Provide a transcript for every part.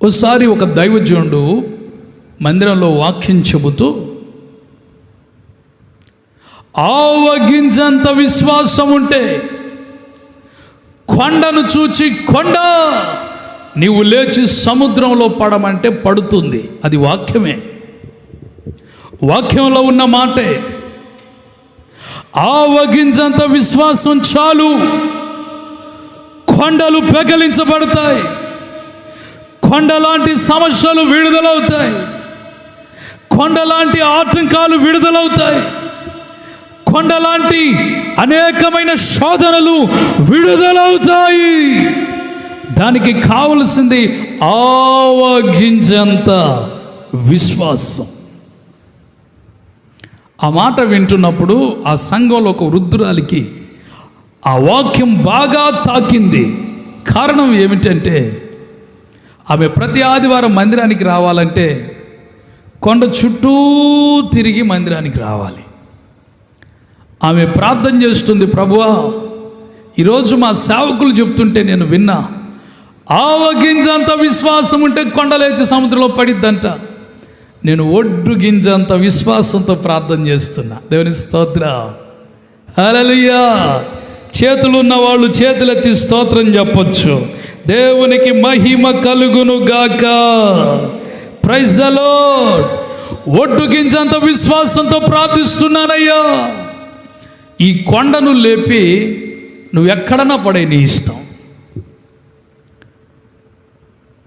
ఒకసారి ఒక దైవజనుడు మందిరంలో వాక్యం చెబుతూ, ఆవగింజంత విశ్వాసం ఉంటే కొండను చూచి, కొండ నీవు లేచి సముద్రంలో పడమంటే పడుతుంది. అది వాక్యమే, వాక్యంలో ఉన్న మాటే. ఆవగింజంత విశ్వాసం చాలు, కొండలు పెకలించబడతాయి, కొండలాంటి సమస్యలు విడుదలవుతాయి, కొండలాంటి ఆటంకాలు విడుదలవుతాయి, కొండలాంటి అనేకమైన శోధనలు విడుదలవుతాయి. దానికి కావలసింది ఆవగింజంత విశ్వాసం. ఆ మాట వింటున్నప్పుడు ఆ సంఘంలో ఒక వృద్ధురాలికి ఆ వాక్యం బాగా తాకింది. కారణం ఏమిటంటే, ఆమె ప్రతి ఆదివారం మందిరానికి రావాలంటే కొండ చుట్టూ తిరిగి మందిరానికి రావాలి. ఆమె ప్రార్థన చేస్తుంది, ప్రభువా, ఈరోజు మా సేవకులు చెప్తుంటే నేను విన్నా, ఆవగింజంత విశ్వాసం ఉంటే కొండలేచి సముద్రంలో పడిద్దంట. నేను ఒడ్డు గింజంత విశ్వాసంతో ప్రార్థన చేస్తున్నా. దేవుని స్తోత్రం, హల్లెలూయా. చేతులు ఉన్న వాళ్ళు చేతులెత్తి స్తోత్రం చెప్పొచ్చు. దేవునికి మహిమ కలుగును గాక. Praise the lord. ఒడ్డు గింజంత విశ్వాసంతో ప్రార్థిస్తున్నానయ్యా. ఈ కొండను లేపి నువ్వు ఎక్కడన్నా పడే, నీ ఇష్టం.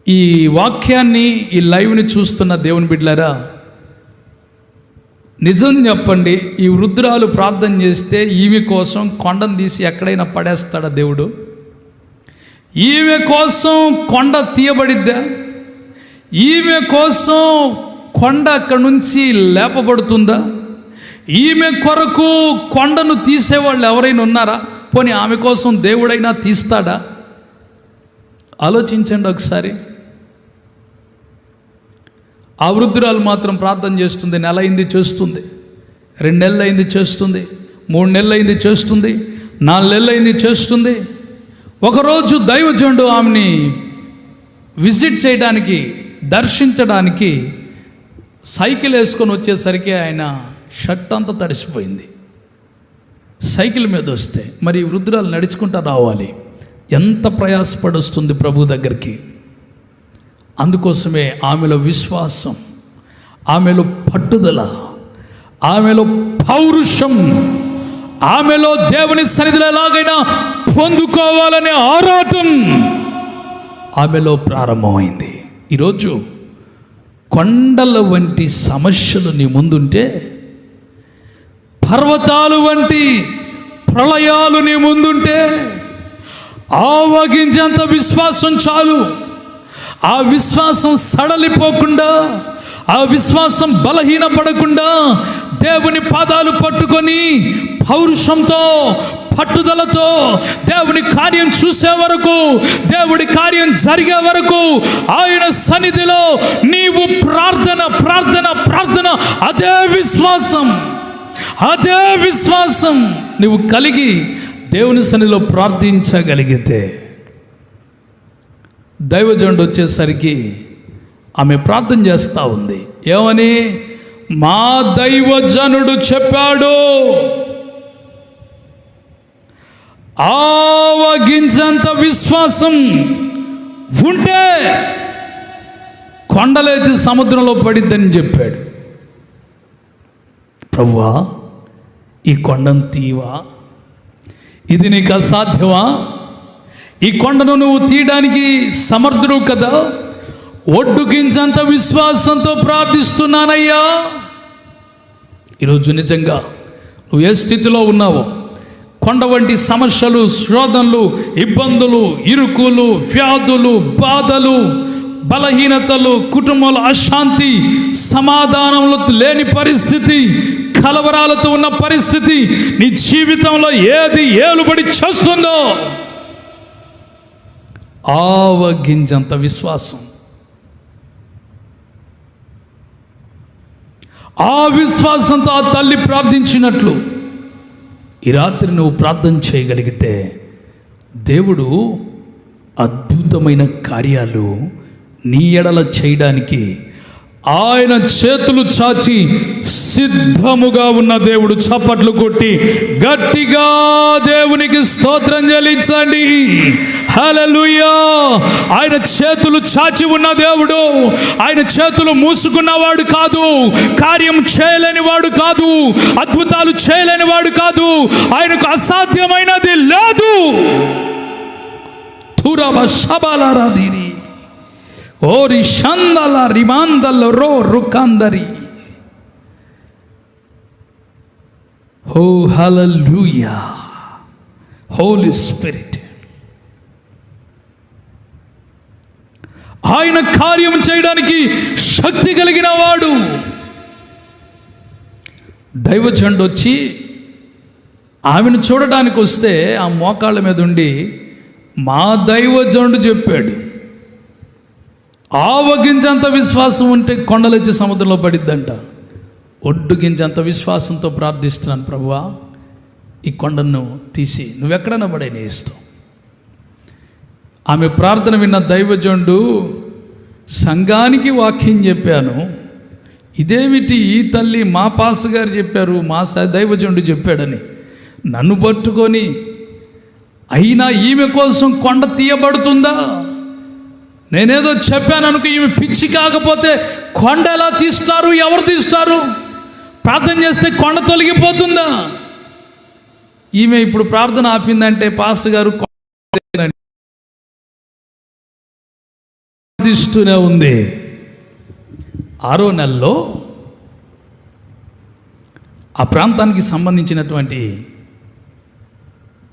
ఈ వాక్యాన్ని, ఈ లైవ్ని చూస్తున్న దేవుని బిడ్డలారా, నిజం చెప్పండి, ఈ వృద్ధురాలు ప్రార్థన చేస్తే ఈమె కోసం కొండను తీసి ఎక్కడైనా పడేస్తాడా దేవుడు? ఈమె కోసం కొండ తీయబడిద్దా? ఈమె కోసం కొండ అక్కడి నుంచి లేపబడుతుందా? ఈమె కొరకు కొండను తీసేవాళ్ళు ఎవరైనా ఉన్నారా? పోనీ ఆమె కోసం దేవుడైనా తీస్తాడా? ఆలోచించండి ఒకసారి. ఆ వృద్ధురాలు మాత్రం ప్రార్థన చేస్తుంది. నెల అయింది చేస్తుంది, 2 నెలలు అయింది చేస్తుంది, 3 నెలలు అయింది చేస్తుంది, 4 నెలలు అయింది చేస్తుంది. ఒకరోజు దైవజనుడు ఆమెని విజిట్ చేయడానికి, దర్శించడానికి సైకిల్ వేసుకొని వచ్చేసరికి ఆయన షర్ట్ అంతా తడిసిపోయింది. సైకిల్ మీద వస్తే మరి వృద్ధురాలు నడుచుకుంటూ రావాలి. ఎంత ప్రయాసపడి వస్తుంది ప్రభు దగ్గరికి. అందుకోసమే ఆమెలో విశ్వాసం, ఆమెలో పట్టుదల, ఆమెలో పౌరుషం, ఆమెలో దేవుని సన్నిధిలో ఎలాగైనా పొందుకోవాలనే ఆరాటం ఆమెలో ప్రారంభమైంది. ఈరోజు కొండల వంటి సమస్యలు నీ ముందుంటే, పర్వతాలు వంటి ప్రళయాలు నీ ముందుంటే, ఆవగింజంత విశ్వాసం చాలు. ఆ విశ్వాసం సడలిపోకుండా, ఆ విశ్వాసం బలహీనపడకుండా దేవుని పాదాలు పట్టుకొని పౌరుషంతో, పట్టుదలతో దేవుని కార్యం చూసే వరకు, దేవుడి కార్యం జరిగే వరకు ఆయన సన్నిధిలో నీవు ప్రార్థన ప్రార్థన ప్రార్థన, అదే విశ్వాసం, అదే విశ్వాసం నువ్వు కలిగి దేవుని సన్నిధిలో ప్రార్థించగలిగితే, దైవజనుడు వచ్చేసరికి ఆమె ప్రార్థన చేస్తూ ఉంది. ఏమని? మా దైవజనుడు చెప్పాడు, ఆవగింజంత విశ్వాసం ఉంటే కొండలేచి సముద్రంలో పడిద్దని చెప్పాడు. ప్రభువా, ఈ కొండను తీవా? ఇది నీకు అసాధ్యమా? ఈ కొండను నువ్వు తీయడానికి సమర్థుడు కదా? ఒడ్డు గింజంత విశ్వాసంతో ప్రార్థిస్తున్నానయ్యా. ఈరోజు నిజంగా నువ్వు ఏ స్థితిలో ఉన్నావో, కొండ వంటి సమస్యలు, శోధనలు, ఇబ్బందులు, ఇరుకులు, వ్యాధులు, బాధలు, బలహీనతలు, కుటుంబంలో అశాంతి, సమాధానంలో లేని పరిస్థితి, కలవరాలతో ఉన్న పరిస్థితి, నీ జీవితంలో ఏది ఏలుబడి చేస్తుందో, ఆవగింజంత విశ్వాసం, ఆ విశ్వాసంతో ఆ తల్లి ప్రార్థించినట్లు ఈ రాత్రి నువ్వు ప్రార్థన చేయగలిగితే దేవుడు అద్భుతమైన కార్యాలు నీ ఎడల చేయడానికి ఆయన చేతులు చాచి సిద్ధముగా ఉన్న దేవుడు. చప్పట్లు కొట్టి గట్టిగా దేవునికి స్తోత్రం చెల్లించండి. హల్లెలూయా. ఆయన చేతులు చాచి ఉన్న దేవుడు. ఆయన చేతులు మూసుకున్నవాడు కాదు, కార్యం చేయలేని వాడు కాదు, అద్భుతాలు చేయలేని వాడు కాదు. ఆయనకు అసాధ్యమైనది లేదు. తురవ శబలారాదిరి ఓరి షందల రిమాందల రో రుకందరి. ఓ హల్లెలూయా. హోలీ స్పిరిట్ ఆయన కార్యం చేయడానికి శక్తి కలిగిన వాడు. దైవజనుడు వచ్చి ఆమెను చూడడానికి వస్తే ఆ మోకాళ్ళ మీద ఉండి మా దైవజనుడు చెప్పాడు, ఆవగింజంత విశ్వాసం ఉంటే కొండలొచ్చి సముద్రంలో పడిద్దంట. ఒడ్డు గింజంత విశ్వాసంతో ప్రార్థిస్తున్నాను, ప్రభువా ఈ కొండను తీసి నువ్వెక్కడన్నా పడే నీ ఇష్టం. ఆమె ప్రార్థన విన్న దైవజనుడు, సంఘానికి వాక్యం చెప్పాను, ఇదేమిటి ఈ తల్లి మా పాస్ గారు చెప్పారు, మా దైవజనుడు చెప్పాడని నన్ను పట్టుకొని, అయినా ఈమె కోసం కొండ తీయబడుతుందా? నేనేదో చెప్పాను అనుకో, ఈమె పిచ్చి కాకపోతే కొండ ఎలా తీస్తారు? ఎవరు తీస్తారు? ప్రార్థన చేస్తే కొండ తొలగిపోతుందా? ఈమె ఇప్పుడు ప్రార్థన ఆపిందంటే పాస్టర్ గారు తీస్తూనే ఉంది. 6వ నెలలో ఆ ప్రాంతానికి సంబంధించినటువంటి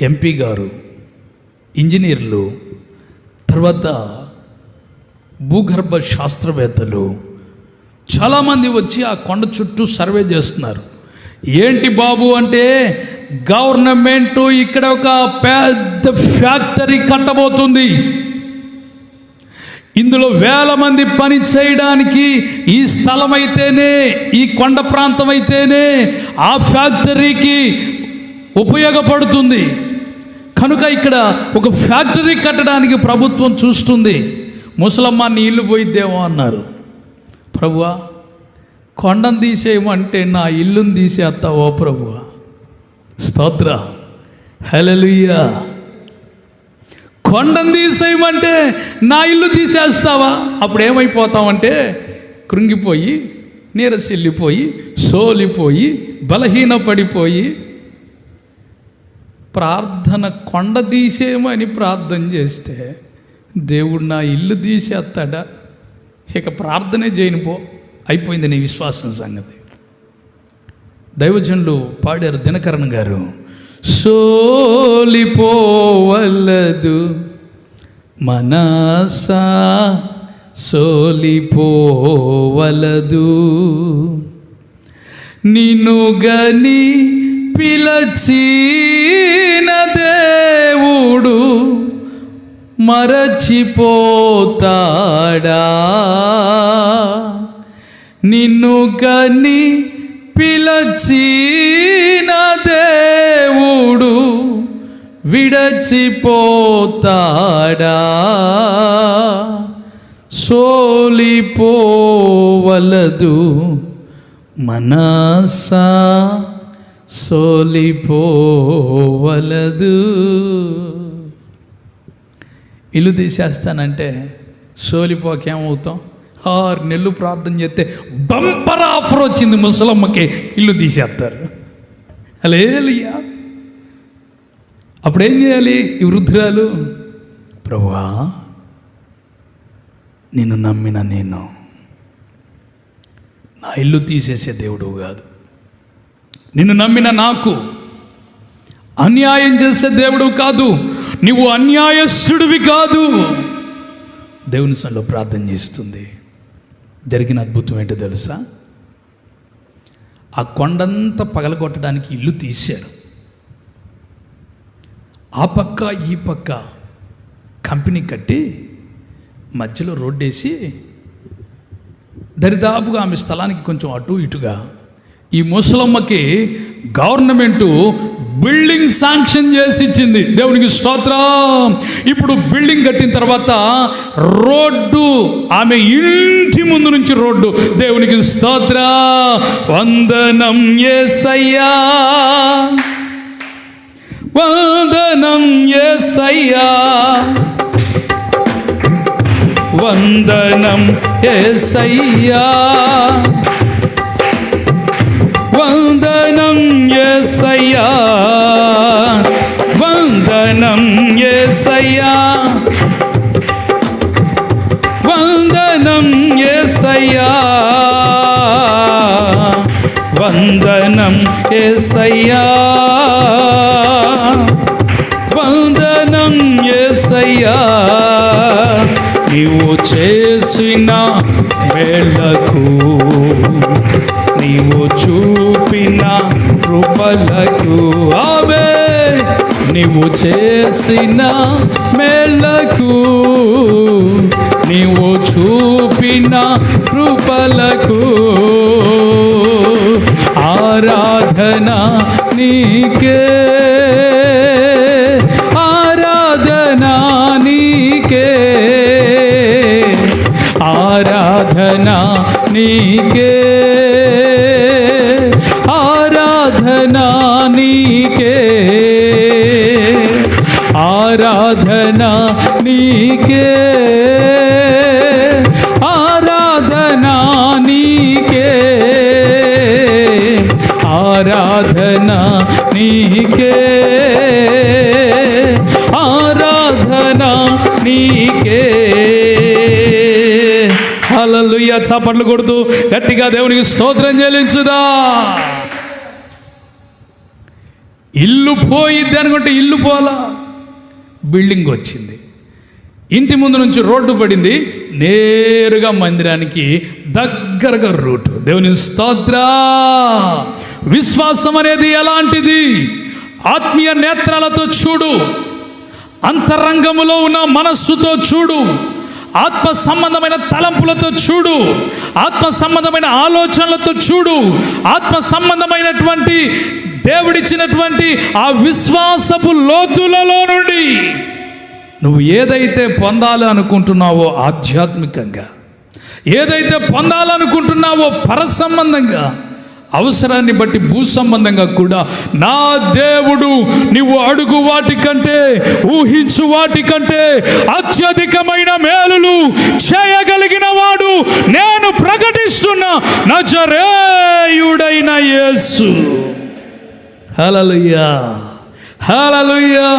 ఎంపీ గారు, ఇంజనీర్లు, తర్వాత భూగర్భ శాస్త్రవేత్తలు చాలామంది వచ్చి ఆ కొండ చుట్టూ సర్వే చేస్తున్నారు. ఏంటి బాబు అంటే, గవర్నమెంట్ ఇక్కడ ఒక పెద్ద ఫ్యాక్టరీ కట్టబోతుంది, ఇందులో వేల మంది పని చేయడానికి ఈ స్థలం అయితేనే, ఈ కొండ ప్రాంతం అయితేనే ఆ ఫ్యాక్టరీకి ఉపయోగపడుతుంది కనుక ఇక్కడ ఒక ఫ్యాక్టరీ కట్టడానికి ప్రభుత్వం చూస్తుంది. ముసలమ్మ నీ ఇల్లు పోయిద్దేమో అన్నారు. ప్రభువా కొండను తీసేయమంటే నా ఇల్లును తీసేస్తావో ప్రభువా? స్తోత్ర, హల్లెలూయా. కొండను తీసేయమంటే నా ఇల్లు తీసేస్తావా? అప్పుడు ఏమైపోతామంటే కృంగిపోయి, నీరసిల్లిపోయి, సోలిపోయి, బలహీనపడిపోయి, ప్రార్థన కొండ తీసేయమని ప్రార్థన చేస్తే దేవుడు నా ఇల్లు తీసేస్తాడా? ఇక ప్రార్థనే చేయనిపో, అయిపోయింది నీ విశ్వాసం సంగతి. దైవజనులు పాడారు, దినకరణ గారు, సోలిపోవలదు మనసా సోలిపోవలదు, నిన్ను గని పిలచిన దేవుడు మరచిపోతాడా? నిన్ను గని పిలచిన దేవుడు విడచిపోతాడా? సోలిపోవలదు మనసా సోలిపోవలదు. ఇల్లు తీసేస్తానంటే సోలిపోకేమవుతాం? 6 నెలలు ప్రార్థన చేస్తే బంపర్ ఆఫర్ వచ్చింది, ముసలమ్మకి ఇల్లు తీసేస్తారు. హల్లెలూయా. అప్పుడేం చేయాలి ఈ వృద్ధురాలు? ప్రభువా నిన్ను నమ్మిన నేను, నా ఇల్లు తీసేసే దేవుడు కాదు, నిన్ను నమ్మిన నాకు అన్యాయం చేసే దేవుడు కాదు, నీవు అన్యాయస్తుడివి కాదు. దేవుని సన్నిధిలో ప్రార్థన చేస్తుంది. జరిగిన అద్భుతం ఏంటో తెలుసా? ఆ కొండంతా పగలగొట్టడానికి ఇల్లు తీశారు. ఆ పక్క ఈ పక్క కంపెనీ కట్టి మధ్యలో రోడ్డేసి దరిదాపుగా ఆమె స్థలానికి కొంచెం అటు ఇటుగా ఈ ముసలమ్మకి గవర్నమెంటు బిల్డింగ్ శాంక్షన్ చేసి ఇచ్చింది. దేవునికి స్తోత్రం. ఇప్పుడు బిల్డింగ్ కట్టిన తర్వాత రోడ్డు, ఆమె ఇంటి ముందు నుంచి రోడ్డు. దేవునికి స్తోత్రం. వందనం యేసయ్యా, వందనం యేసయ్యా, వందనం యేసయ్యా, వందనం యేసయ్యా, వందనం యేసయ్యా, వందనం యేసయ్యా, వందనం యేసయ్యా, వందనం యేసయ్యా. నీవు చేసిన మేలకు, నీవు చూపిన కృపలకు, ఆవే నీవు చేసిన మేలకు, నీవు చూపిన కృపలకు ఆరాధన నీకే, ఆరాధన నీకే, ఆరాధన నీకే, ఆరాధన నీకే, ఆరాధన నీకే, ఆరాధన నీకే, ఆరాధన నీకే, ఆరాధన నీకే. హల్లెలూయా. చప్పట్లు కొడుతూ గట్టిగా దేవునికి స్తోత్రం చెల్లించుదా. ఇల్లు పోయిద్ది అనుకుంటే ఇల్లు పోలా, బిల్డింగ్ వచ్చింది. ఇంటి ముందు నుంచి రోడ్డు పడింది, నేరుగా మందిరానికి దగ్గరగా రూటు. దేవుని స్తోత్ర. విశ్వాసం అనేది ఎలాంటిది? ఆత్మీయ నేత్రాలతో చూడు, అంతరంగములో ఉన్న మనస్సుతో చూడు, ఆత్మ సంబంధమైన తలంపులతో చూడు, ఆత్మ సంబంధమైన ఆలోచనలతో చూడు, ఆత్మ సంబంధమైనటువంటి దేవుడిచ్చినటువంటి ఆ విశ్వాసపు లోతులలో నుండి నువ్వు ఏదైతే పొందాలి అనుకుంటున్నావో ఆధ్యాత్మికంగా, ఏదైతే పొందాలనుకుంటున్నావో పర సంబంధంగా, అవసరాన్ని బట్టి భూ సంబంధంగా కూడా, నా దేవుడు నీవు అడుగు వాటికంటే, ఊహించు వాటికంటే అత్యధికమైన మేలులు చేయగలిగిన వాడు నేను ప్రకటిస్తున్న నజరేయుడైన యేసు. హల్లెలూయా, హల్లెలూయా.